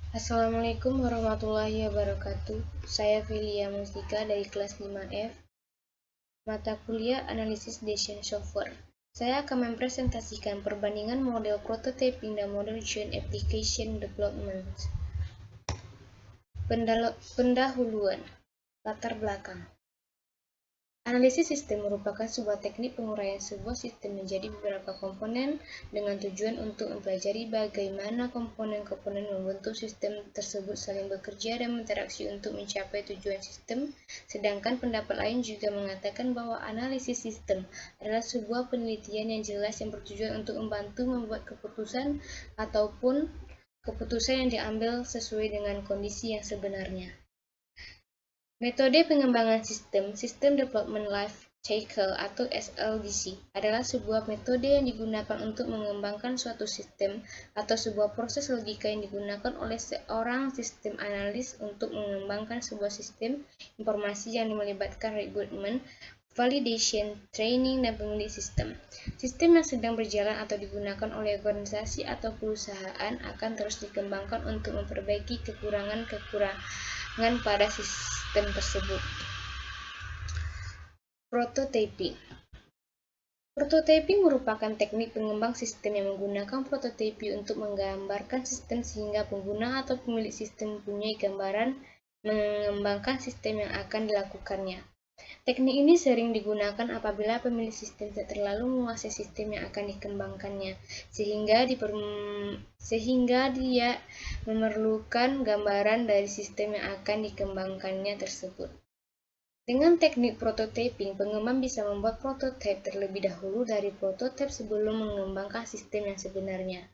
Assalamualaikum warahmatullahi wabarakatuh. Saya Filia Mustika dari kelas 5F, mata kuliah Analisis Design Software. Saya akan mempresentasikan perbandingan model prototyping dan model joint application development. Pendahuluan, latar belakang. Analisis sistem merupakan sebuah teknik penguraian sebuah sistem menjadi beberapa komponen dengan tujuan untuk mempelajari bagaimana komponen-komponen membentuk sistem tersebut saling bekerja dan berinteraksi untuk mencapai tujuan sistem. Sedangkan pendapat lain juga mengatakan bahwa analisis sistem adalah sebuah penelitian yang jelas yang bertujuan untuk membantu membuat keputusan ataupun keputusan yang diambil sesuai dengan kondisi yang sebenarnya. Metode pengembangan sistem, System Development Life Cycle atau SLDC, adalah sebuah metode yang digunakan untuk mengembangkan suatu sistem atau sebuah proses logika yang digunakan oleh seorang sistem analis untuk mengembangkan sebuah sistem informasi yang melibatkan requirement, validation, training, dan pemilik sistem. Sistem yang sedang berjalan atau digunakan oleh organisasi atau perusahaan akan terus dikembangkan untuk memperbaiki kekurangan pada sistem tersebut. Prototyping. Prototyping merupakan teknik pengembang sistem yang menggunakan prototipe untuk menggambarkan sistem sehingga pengguna atau pemilik sistem mempunyai gambaran mengembangkan sistem yang akan dilakukannya. Teknik ini sering digunakan apabila pemilik sistem tidak terlalu menguasai sistem yang akan dikembangkannya, sehingga dia memerlukan gambaran dari sistem yang akan dikembangkannya tersebut. Dengan teknik prototyping, pengembang bisa membuat prototipe terlebih dahulu dari prototipe sebelum mengembangkan sistem yang sebenarnya.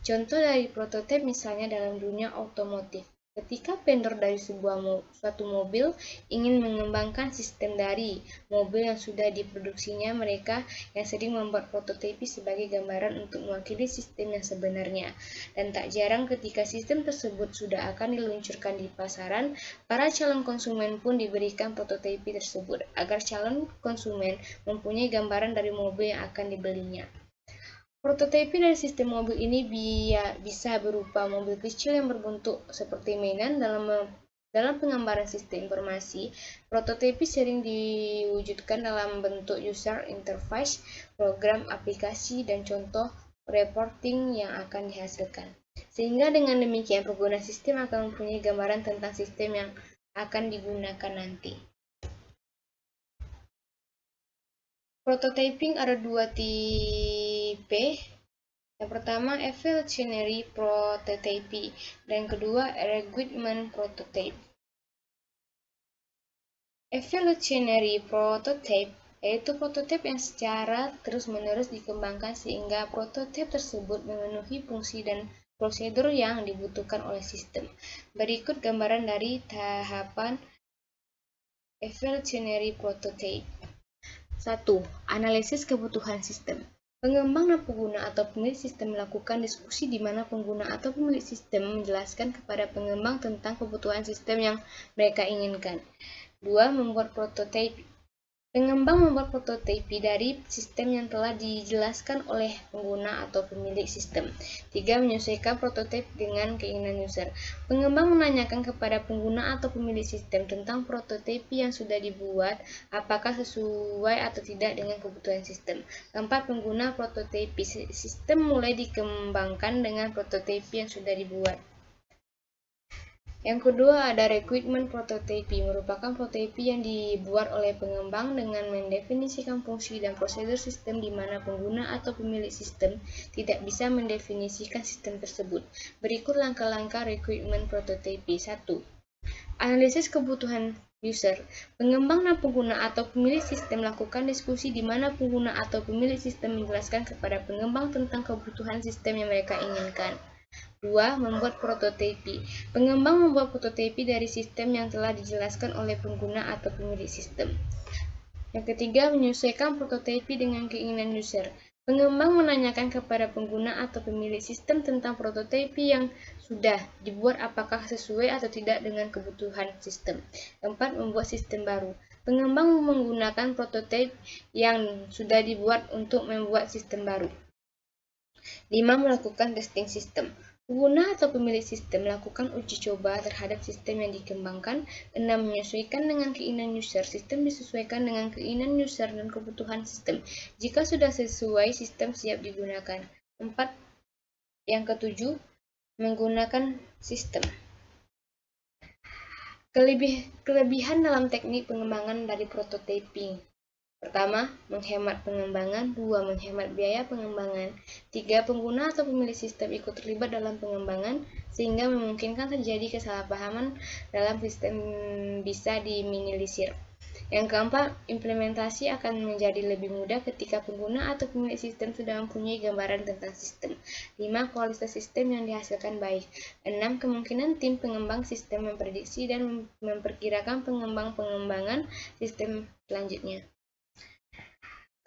Contoh dari prototipe misalnya dalam dunia otomotif. Ketika vendor dari suatu mobil ingin mengembangkan sistem dari mobil yang sudah diproduksinya, mereka yang sering membuat prototipe sebagai gambaran untuk mewakili sistem yang sebenarnya. Dan tak jarang ketika sistem tersebut sudah akan diluncurkan di pasaran, para calon konsumen pun diberikan prototipe tersebut agar calon konsumen mempunyai gambaran dari mobil yang akan dibelinya. Prototipe dari sistem mobil ini bisa berupa mobil kecil yang berbentuk seperti mainan. Dalam penggambaran sistem informasi, prototipe sering diwujudkan dalam bentuk user interface, program aplikasi, dan contoh reporting yang akan dihasilkan. Sehingga dengan demikian pengguna sistem akan mempunyai gambaran tentang sistem yang akan digunakan nanti. Prototyping ada dua tipe. Yang pertama, evolutionary prototype, dan yang kedua, requirement prototype. Evolutionary prototype yaitu prototipe yang secara terus-menerus dikembangkan sehingga prototipe tersebut memenuhi fungsi dan prosedur yang dibutuhkan oleh sistem. Berikut gambaran dari tahapan evolutionary prototype. 1. Analisis kebutuhan sistem. Pengembang dan pengguna atau pemilik sistem melakukan diskusi di mana pengguna atau pemilik sistem menjelaskan kepada pengembang tentang kebutuhan sistem yang mereka inginkan. 2. Membuat prototipe. Pengembang membuat prototipe dari sistem yang telah dijelaskan oleh pengguna atau pemilik sistem. 3. Menyesuaikan prototipe dengan keinginan user. Pengembang menanyakan kepada pengguna atau pemilik sistem tentang prototipe yang sudah dibuat, apakah sesuai atau tidak dengan kebutuhan sistem. 4. Pengguna prototipe. Sistem mulai dikembangkan dengan prototipe yang sudah dibuat. Yang kedua ada requirement prototype, merupakan prototipe yang dibuat oleh pengembang dengan mendefinisikan fungsi dan prosedur sistem di mana pengguna atau pemilik sistem tidak bisa mendefinisikan sistem tersebut. Berikut langkah-langkah requirement prototype. 1. Analisis kebutuhan user. Pengembang dan pengguna atau pemilik sistem lakukan diskusi di mana pengguna atau pemilik sistem menjelaskan kepada pengembang tentang kebutuhan sistem yang mereka inginkan. 2. Membuat prototipe. Pengembang membuat prototipe dari sistem yang telah dijelaskan oleh pengguna atau pemilik sistem. Yang ketiga, menyesuaikan prototipe dengan keinginan user. Pengembang menanyakan kepada pengguna atau pemilik sistem tentang prototipe yang sudah dibuat apakah sesuai atau tidak dengan kebutuhan sistem. 4. Membuat sistem baru. Pengembang menggunakan prototipe yang sudah dibuat untuk membuat sistem baru. 5. Melakukan testing sistem. Pengguna atau pemilik sistem melakukan uji coba terhadap sistem yang dikembangkan. 6. Menyesuaikan dengan keinginan user. Sistem disesuaikan dengan keinginan user dan kebutuhan sistem. Jika sudah sesuai, sistem siap digunakan. 4. Yang ketujuh, menggunakan sistem. Kelebihan dalam teknik pengembangan dari prototyping. Pertama, menghemat pengembangan. 2. Menghemat biaya pengembangan. 3. Pengguna atau pemilik sistem ikut terlibat dalam pengembangan, sehingga memungkinkan terjadi kesalahpahaman dalam sistem bisa diminimalisir. Yang keempat, implementasi akan menjadi lebih mudah ketika pengguna atau pemilik sistem sudah mempunyai gambaran tentang sistem. 5. Kualitas sistem yang dihasilkan baik. 6. Kemungkinan tim pengembang sistem memprediksi dan memperkirakan pengembangan sistem selanjutnya.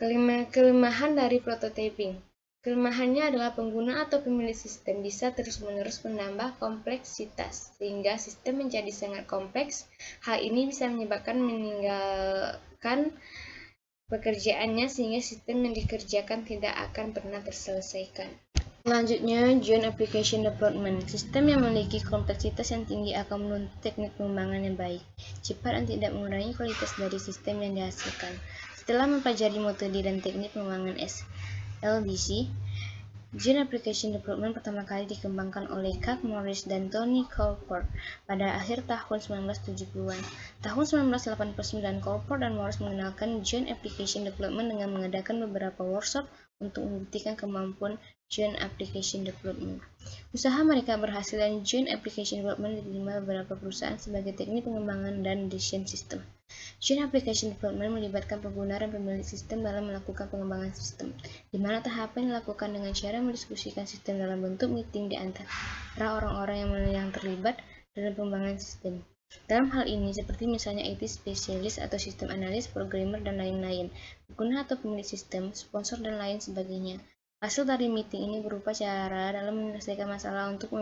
Kelemahan dari prototyping. Kelemahannya adalah pengguna atau pemilik sistem bisa terus-menerus menambah kompleksitas, sehingga sistem menjadi sangat kompleks. Hal ini bisa menyebabkan meninggalkan pekerjaannya, sehingga sistem yang dikerjakan tidak akan pernah terselesaikan. Selanjutnya, Joint Application Development. Sistem yang memiliki kompleksitas yang tinggi akan menuntut teknik pengembangan yang baik, cepat, dan tidak mengurangi kualitas dari sistem yang dihasilkan. Setelah mempelajari metode dan teknik pengembangan SLDC, Joint Application Development pertama kali dikembangkan oleh Chuck Morris dan Tony Colport pada akhir tahun 1970-an. Tahun 1989, Colport dan Morris mengenalkan Joint Application Development dengan mengadakan beberapa workshop untuk membuktikan kemampuan Joint Application Development. Usaha mereka berhasil dan Joint Application Development diterima beberapa perusahaan sebagai teknik pengembangan dan desain sistem. Joint Application Development melibatkan pengguna dan pemilik sistem dalam melakukan pengembangan sistem, di mana tahapan dilakukan dengan cara mendiskusikan sistem dalam bentuk meeting di antara orang-orang yang terlibat dalam pengembangan sistem. Dalam hal ini, seperti misalnya IT spesialis atau sistem analis, programmer, dan lain-lain, pengguna atau pemilik sistem, sponsor, dan lain sebagainya. Hasil dari meeting ini berupa cara dalam menyelesaikan masalah untuk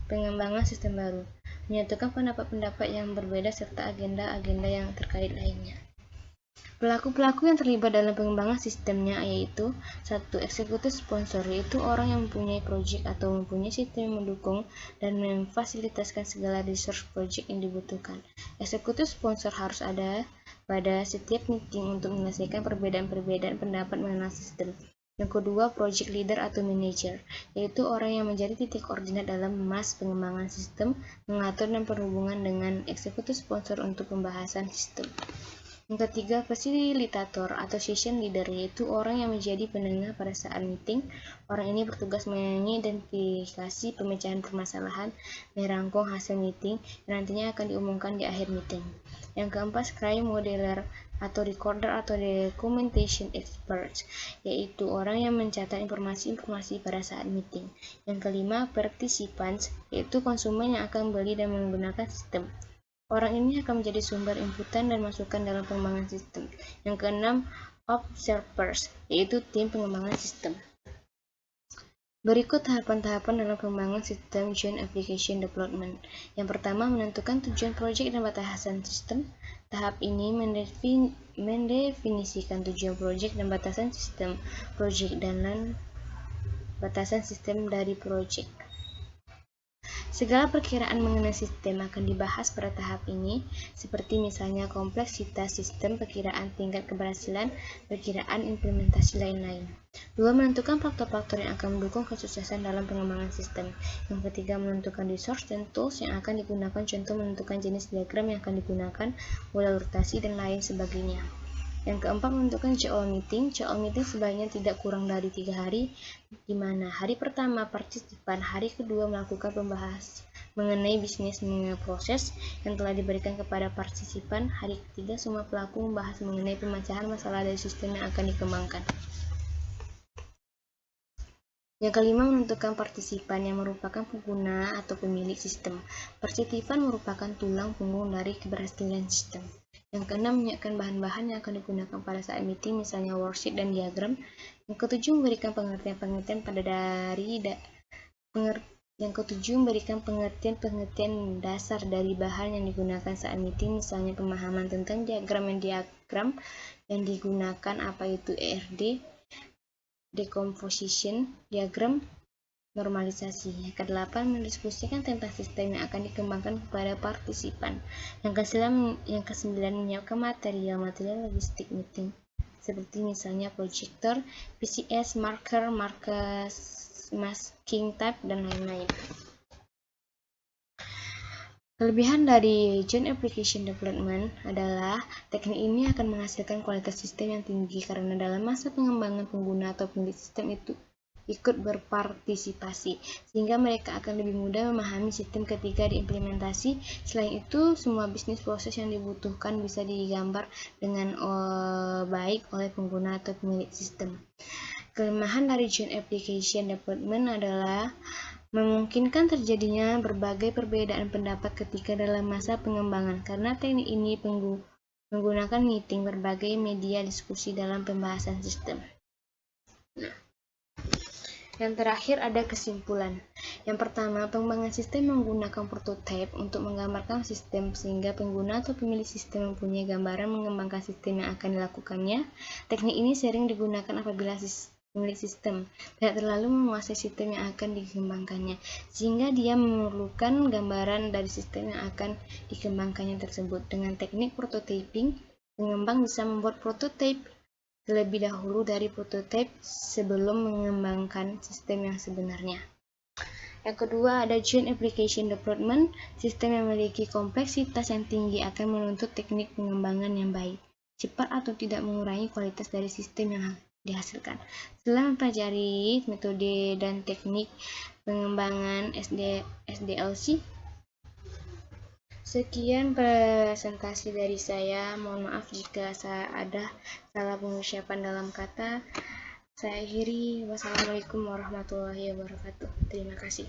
pengembangan sistem baru, menyatukan pendapat-pendapat yang berbeda serta agenda-agenda yang terkait lainnya. Pelaku-pelaku yang terlibat dalam pengembangan sistemnya yaitu 1. Eksekutif sponsor, yaitu orang yang mempunyai proyek atau mempunyai sistem yang mendukung dan memfasilitasi segala resource proyek yang dibutuhkan. Eksekutif sponsor harus ada pada setiap meeting untuk menyelesaikan perbedaan-perbedaan pendapat mengenai sistem. Yang kedua, project leader atau manager, yaitu orang yang menjadi titik koordinat dalam pengembangan sistem, mengatur dan berhubungan dengan eksekutif sponsor untuk pembahasan sistem. Yang ketiga, fasilitator atau session leader, yaitu orang yang menjadi penengah pada saat meeting. Orang ini bertugas mengidentifikasi pemecahan permasalahan, merangkum hasil meeting, dan nantinya akan diumumkan di akhir meeting. Yang keempat, scribe modeler atau recorder atau documentation expert, yaitu orang yang mencatat informasi-informasi pada saat meeting. Yang kelima, participants, yaitu konsumen yang akan beli dan menggunakan sistem. Orang ini akan menjadi sumber inputan dan masukan dalam pengembangan sistem. Yang keenam, observers, yaitu tim pengembangan sistem. Berikut tahapan-tahapan dalam pengembangan sistem Joint Application Development. Yang pertama, menentukan tujuan proyek dan batasan sistem. Tahap ini mendefinisikan tujuan proyek dan batasan sistem proyek dan batasan sistem dari proyek. Segala perkiraan mengenai sistem akan dibahas pada tahap ini, seperti misalnya kompleksitas sistem, perkiraan tingkat keberhasilan, perkiraan implementasi lain-lain. 2. Menentukan faktor-faktor yang akan mendukung kesuksesan dalam pengembangan sistem. Yang ketiga, menentukan resource dan tools yang akan digunakan, contoh menentukan jenis diagram yang akan digunakan, modal rotasi, dan lain sebagainya. Yang keempat, menentukan jadwal meeting. Jadwal meeting sebaiknya tidak kurang dari 3 hari, di mana hari pertama partisipan, hari kedua melakukan pembahas mengenai bisnis proses yang telah diberikan kepada partisipan, hari ketiga semua pelaku membahas mengenai pemecahan masalah dari sistem yang akan dikembangkan. Yang kelima, menentukan partisipan yang merupakan pengguna atau pemilik sistem. Partisipan merupakan tulang punggung dari keberhasilan sistem. Yang keenam, menyiapkan bahan-bahan yang akan digunakan pada saat meeting, misalnya worksheet dan diagram. Yang ketujuh, memberikan pengertian-pengertian dasar dari bahan yang digunakan saat meeting, misalnya pemahaman tentang diagram yang digunakan, apa itu ERD, decomposition diagram, normalisasi. Yang ke-8, mendiskusikan tentang sistem yang akan dikembangkan kepada partisipan. Yang ke-9, menyiapkan material logistik meeting, seperti misalnya proyektor, PCS, marker, masking tape, dan lain-lain. Kelebihan dari Joint Application Development adalah teknik ini akan menghasilkan kualitas sistem yang tinggi karena dalam masa pengembangan pengguna atau pemilik sistem itu ikut berpartisipasi, sehingga mereka akan lebih mudah memahami sistem ketika diimplementasi. Selain itu, semua bisnis proses yang dibutuhkan bisa digambar dengan baik oleh pengguna atau pemilik sistem. Kelemahan dari Joint Application Development adalah memungkinkan terjadinya berbagai perbedaan pendapat ketika dalam masa pengembangan, karena teknik ini menggunakan meeting berbagai media diskusi dalam pembahasan sistem. Nah, yang terakhir ada kesimpulan. Yang pertama, pengembangan sistem menggunakan prototipe untuk menggambarkan sistem sehingga pengguna atau pemilik sistem mempunyai gambaran mengembangkan sistem yang akan dilakukannya. Teknik ini sering digunakan apabila pemilik sistem tidak terlalu menguasai sistem yang akan dikembangkannya, sehingga dia memerlukan gambaran dari sistem yang akan dikembangkannya tersebut. Dengan teknik prototyping, pengembang bisa membuat prototipe terlebih dahulu dari prototipe sebelum mengembangkan sistem yang sebenarnya. Yang kedua, ada Joint Application Development. Sistem yang memiliki kompleksitas yang tinggi akan menuntut teknik pengembangan yang baik, cepat, atau tidak mengurangi kualitas dari sistem yang dihasilkan. Setelah mempelajari metode dan teknik pengembangan SDLC, sekian presentasi dari saya. Mohon maaf jika ada salah pengucapan dalam kata. Saya akhiri. Wassalamualaikum warahmatullahi wabarakatuh. Terima kasih.